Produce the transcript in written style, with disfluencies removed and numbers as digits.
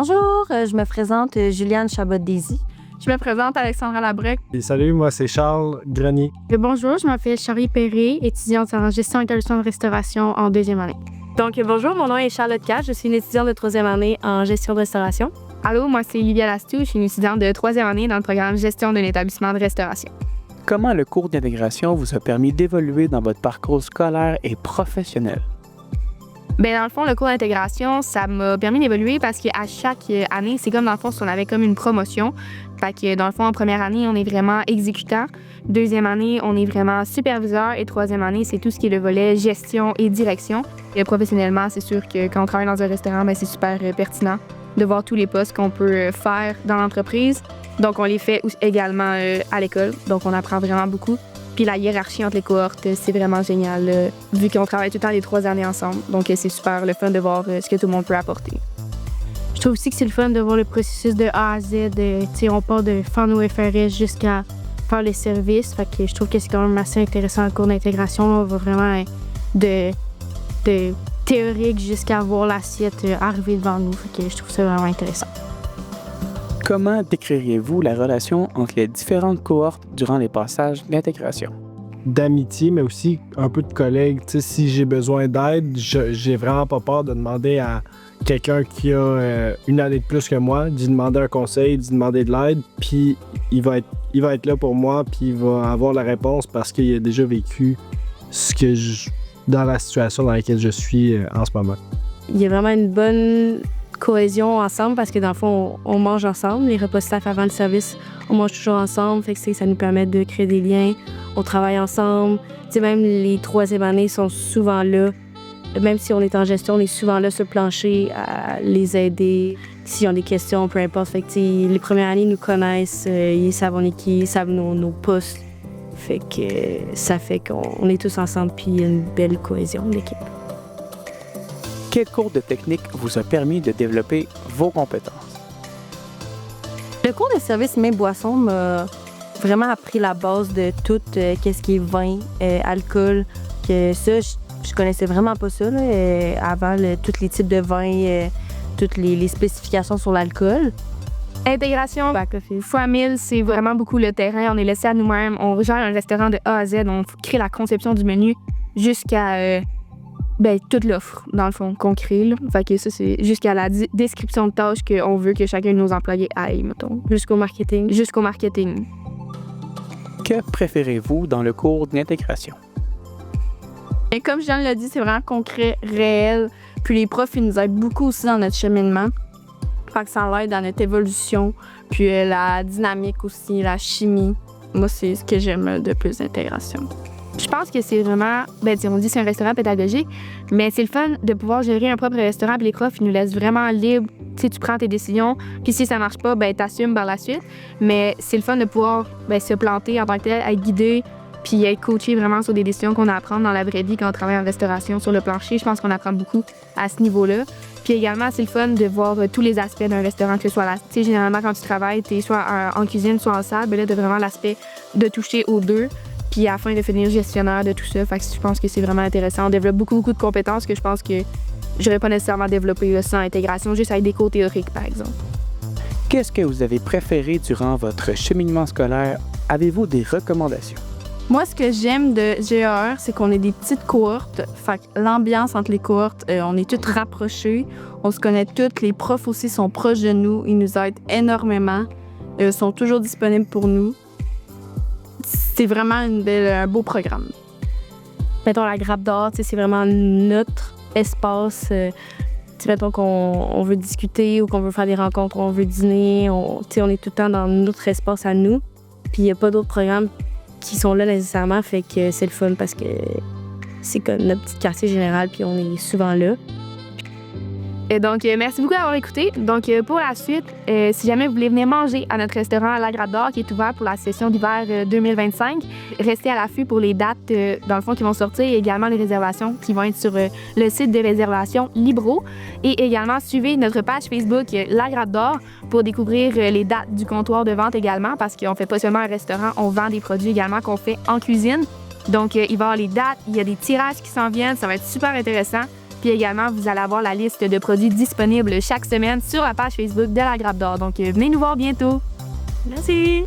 Bonjour, je me présente Juliane Chabot-Daisy. Je me présente Alexandra Labrec. Et salut, moi c'est Charles Grenier. Bonjour, je m'appelle Charlie Perret, étudiante en gestion et établissement de restauration en deuxième année. Donc bonjour, mon nom est Charlotte Cash, je suis une étudiante de troisième année en gestion de restauration. Allô, moi c'est Livia Lastou, je suis une étudiante de troisième année dans le programme gestion d'un établissement de restauration. Comment le cours d'intégration vous a permis d'évoluer dans votre parcours scolaire et professionnel? Bien, dans le fond, le cours d'intégration, ça m'a permis d'évoluer parce qu'à chaque année, c'est comme dans le fond, si on avait comme une promotion. Fait que dans le fond, en première année, on est vraiment exécutant. Deuxième année, on est vraiment superviseur. Et troisième année, c'est tout ce qui est le volet gestion et direction. Et professionnellement, c'est sûr que quand on travaille dans un restaurant, bien, c'est super pertinent de voir tous les postes qu'on peut faire dans l'entreprise. Donc, on les fait également à l'école. Donc, on apprend vraiment beaucoup. Puis la hiérarchie entre les cohortes, c'est vraiment génial, vu qu'on travaille tout le temps les 3 années ensemble. Donc, c'est super le fun de voir ce que tout le monde peut apporter. Je trouve aussi que c'est le fun de voir le processus de A à Z. On part de faire nos FRS jusqu'à faire les services. Fait que je trouve que c'est quand même assez intéressant le cours d'intégration. On va vraiment de théorique jusqu'à voir l'assiette arriver devant nous. Fait que je trouve ça vraiment intéressant. Comment décririez-vous la relation entre les différentes cohortes durant les passages d'intégration? D'amitié, mais aussi un peu de collègues. Tu sais, si j'ai besoin d'aide, j'ai vraiment pas peur de demander à quelqu'un qui a une année de plus que moi, d'y demander un conseil, d'y demander de l'aide, puis il va être là pour moi, puis il va avoir la réponse parce qu'il a déjà vécu dans la situation dans laquelle je suis en ce moment. Il y a vraiment une bonne cohésion ensemble parce que dans le fond, on mange ensemble. Les repas staff avant le service, on mange toujours ensemble. Fait que ça nous permet de créer des liens. On travaille ensemble. T'sais, même les troisième années sont souvent là. Même si on est en gestion, on est souvent là sur le plancher à les aider. S'ils ont des questions, peu importe. Fait que les premières années, ils nous connaissent. Ils savent on est qui, ils savent nos postes. Fait que ça fait qu'on est tous ensemble puis il y a une belle cohésion de l'équipe. Quel cours de technique vous a permis de développer vos compétences? Le cours de service main boisson m'a vraiment appris la base de tout qu'est-ce qui est vin, alcool. Que ça, je connaissais vraiment pas ça là, avant tous les types de vins, toutes les spécifications sur l'alcool. Intégration, fois 1000, c'est vraiment beaucoup le terrain. On est laissé à nous-mêmes. On gère un restaurant de A à Z. On crée la conception du menu jusqu'à toute l'offre, dans le fond, qu'on crée. Là. Fait que ça, c'est jusqu'à la description de tâches qu'on veut que chacun de nos employés aille, mettons. Jusqu'au marketing. Jusqu'au marketing. Que préférez-vous dans le cours d'intégration? Et comme Jean l'a dit, c'est vraiment concret, réel. Puis les profs, ils nous aident beaucoup aussi dans notre cheminement. Fait que ça l'aide dans notre évolution. Puis la dynamique aussi, la chimie. Moi, c'est ce que j'aime de plus d'intégration. Je pense que c'est vraiment, on dit que c'est un restaurant pédagogique, mais c'est le fun de pouvoir gérer un propre restaurant. Puis les profs, ils nous laissent vraiment libres. Tu sais, tu prends tes décisions. Puis si ça marche pas, t'assumes par la suite. Mais c'est le fun de pouvoir se planter en tant que tel, être guidé, puis être coaché vraiment sur des décisions qu'on a à prendre dans la vraie vie quand on travaille en restauration, sur le plancher. Je pense qu'on apprend beaucoup à ce niveau-là. Puis également, c'est le fun de voir tous les aspects d'un restaurant, que ce soit tu sais, généralement, quand tu travailles, tu es soit en cuisine, soit en salle, là, de vraiment l'aspect de toucher aux deux. Puis à la fin, de finir gestionnaire de tout ça. Fait que je pense que c'est vraiment intéressant. On développe beaucoup de compétences que je pense que j'aurais pas nécessairement développé là, sans intégration, juste avec des cours théoriques, par exemple. Qu'est-ce que vous avez préféré durant votre cheminement scolaire? Avez-vous des recommandations? Moi, ce que j'aime de GAR, c'est qu'on est des petites cohortes. Fait que l'ambiance entre les cohortes, on est toutes rapprochées. On se connaît toutes. Les profs aussi sont proches de nous. Ils nous aident énormément. Ils sont toujours disponibles pour nous. C'est vraiment un beau programme. Mettons, la Grappe d'Or, c'est vraiment notre espace. Mettons qu'on veut discuter ou qu'on veut faire des rencontres, on veut dîner. On est tout le temps dans notre espace à nous. Puis il n'y a pas d'autres programmes qui sont là nécessairement, fait que c'est le fun parce que c'est comme notre petit quartier général, puis on est souvent là. Et donc, merci beaucoup d'avoir écouté. Donc, pour la suite, si jamais vous voulez venir manger à notre restaurant La Grappe d'Or, qui est ouvert pour la session d'hiver 2025, restez à l'affût pour les dates, dans le fond, qui vont sortir, et également les réservations qui vont être sur le site de réservation Libro. Et également, suivez notre page Facebook La Grappe d'Or pour découvrir les dates du comptoir de vente également, parce qu'on fait pas seulement un restaurant, on vend des produits également qu'on fait en cuisine. Donc, il va y avoir les dates, il y a des tirages qui s'en viennent, ça va être super intéressant. Puis également, vous allez avoir la liste de produits disponibles chaque semaine sur la page Facebook de la Grappe d'Or. Donc, venez nous voir bientôt. Merci!